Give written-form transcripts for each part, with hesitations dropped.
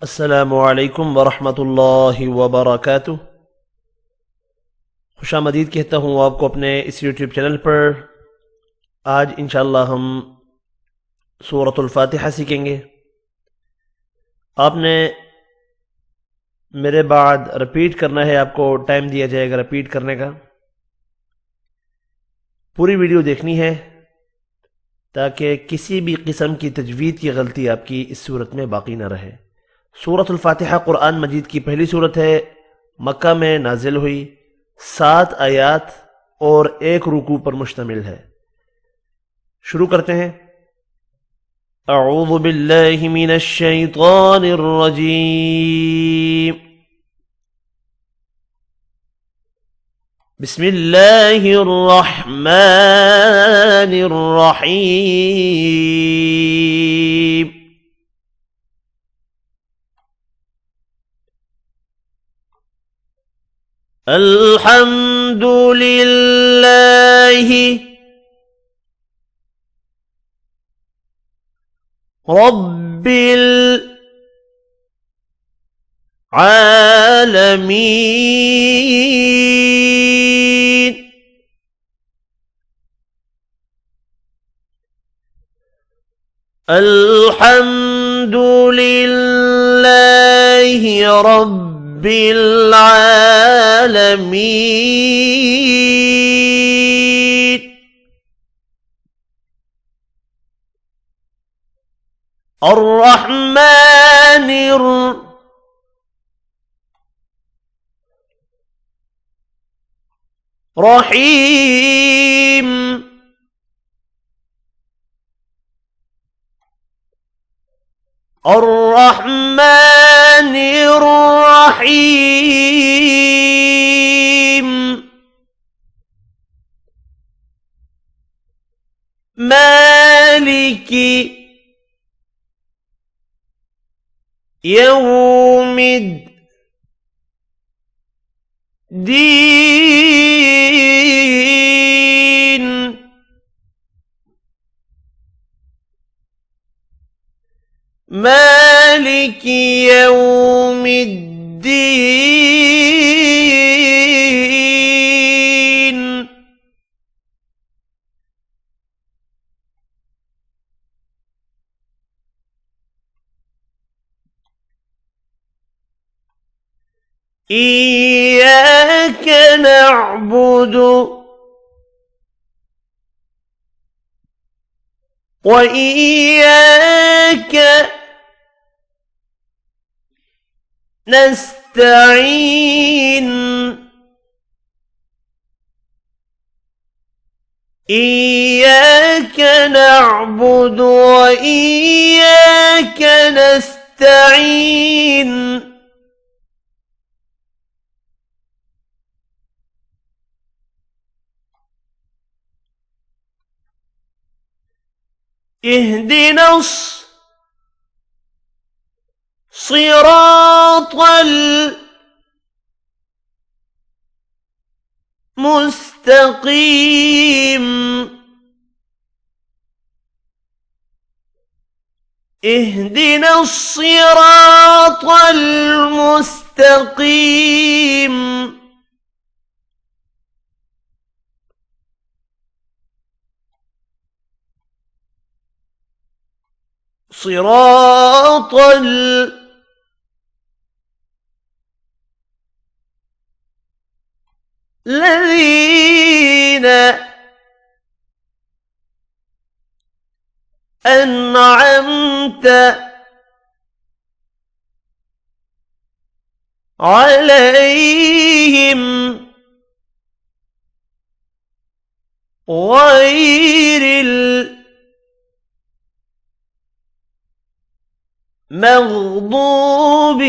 अस्सलामुअलैकुम वरहमतुल्लाहि वबरकातुह। खुशामदीद कहता हूँ आपको अपने इस यूट्यूब चैनल पर। आज इंशाअल्लाह हम सूरतुल फातिहा सीखेंगे। आपने मेरे बाद रिपीट करना है, आपको टाइम दिया जाएगा रिपीट करने का। पूरी वीडियो देखनी है ताकि किसी भी किस्म की तजवीद की गलती आपकी इस सूरत में बाकी ना रहे। सूरतुल फातिहा कुरान मजीद की पहली सूरत है, मक्का में नाजिल हुई, 7 आयात और 1 रुकू पर मुश्तमिल है। शुरू करते हैं। अऊज़ु बिल्लाहि मिनश शैतानिर रजीम। बिस्मिल्लाहिर रहमानिर रहीम। अल्हम्दुलिल्लाहि रब्बिल आलमीन। अल्हम्दुलिल्लाहि रब्बिल आलमीन। अर्रहमानिर रहीम। अर्रहमानिर रहीम। मालिकी यौमिद्दीन। मालिकी यौमिद्दीन। إياك نعبد وإياك نستعين. إياك نعبد وإياك نستعين. اهدنا الصراط المستقيم. اهدنا الصراط المستقيم. صراط الذين أنعمت عليهم غير المغضوب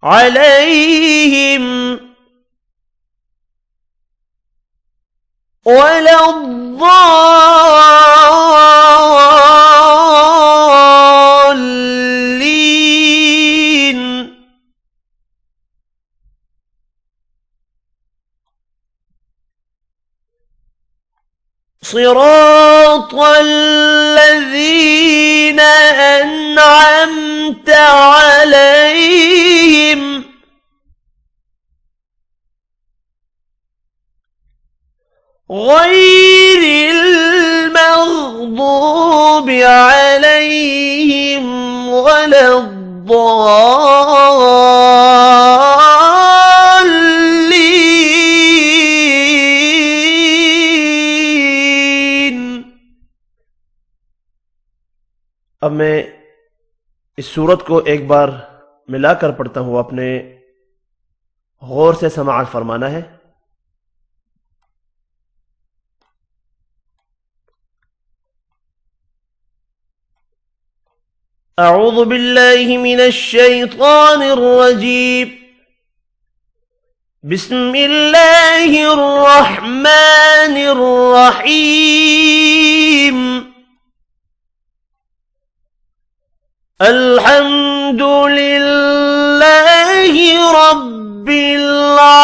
عليهم ولا الضالين. صراط الذين أنعمت عليهم غير المغضوب عليهم ولا الضالين। अब मैं इस सूरत को एक बार मिलाकर पढ़ता हूँ, आपने गौर से समाअत फरमाना है। أعوذ بالله من الشيطان الرجيم بسم الله الرحمن الرحيم الحمد لله رب العالمين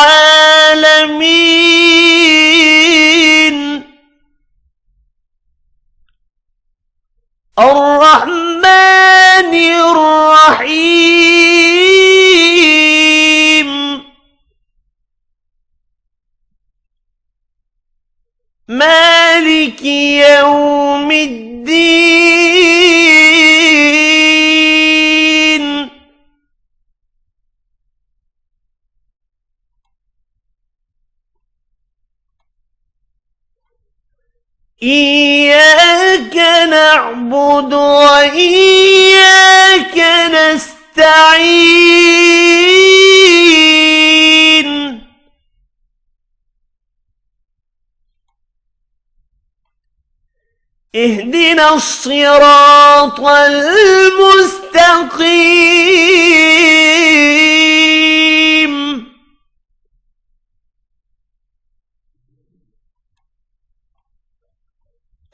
الرحمن الرحيم مالك يوم الدين إياك نعبد وإياك نستعين اهدنا الصراط المستقيم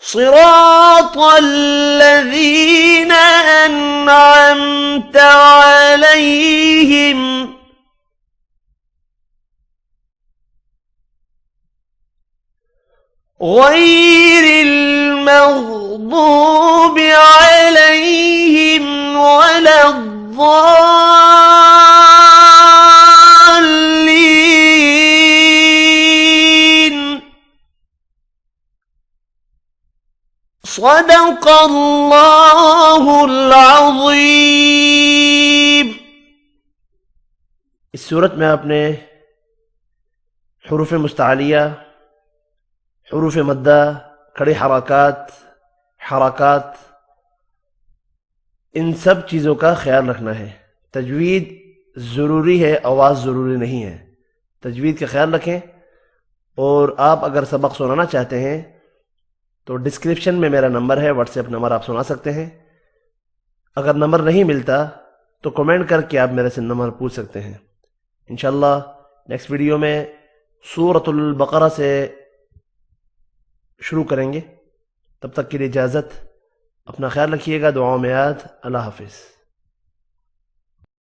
صراط الذين أنعمت عليهم غير المغضوب عليهم ولا الضالين صدق الله العظيم। इस सूरत में आपने हुरूफ मुस्तआलिया, हुरूफ मद्दा, खड़ी हरकात, इन सब चीज़ों का ख्याल रखना है। तजवीद ज़रूरी है, आवाज़ ज़रूरी नहीं है। तजवीद का ख्याल रखें। और आप अगर सबक सुनाना चाहते हैं तो डिस्क्रिप्शन में मेरा नंबर है, व्हाट्सएप नंबर, आप सुना सकते हैं। अगर नंबर नहीं मिलता तो कमेंट करके आप मेरे से नंबर पूछ सकते हैं। इंशाअल्लाह नेक्स्ट वीडियो में सूरतुल बकरा से शुरू करेंगे। तब तक के लिए इजाज़त, अपना ख्याल रखिएगा, दुआओं में याद। अल्लाह हाफिज़।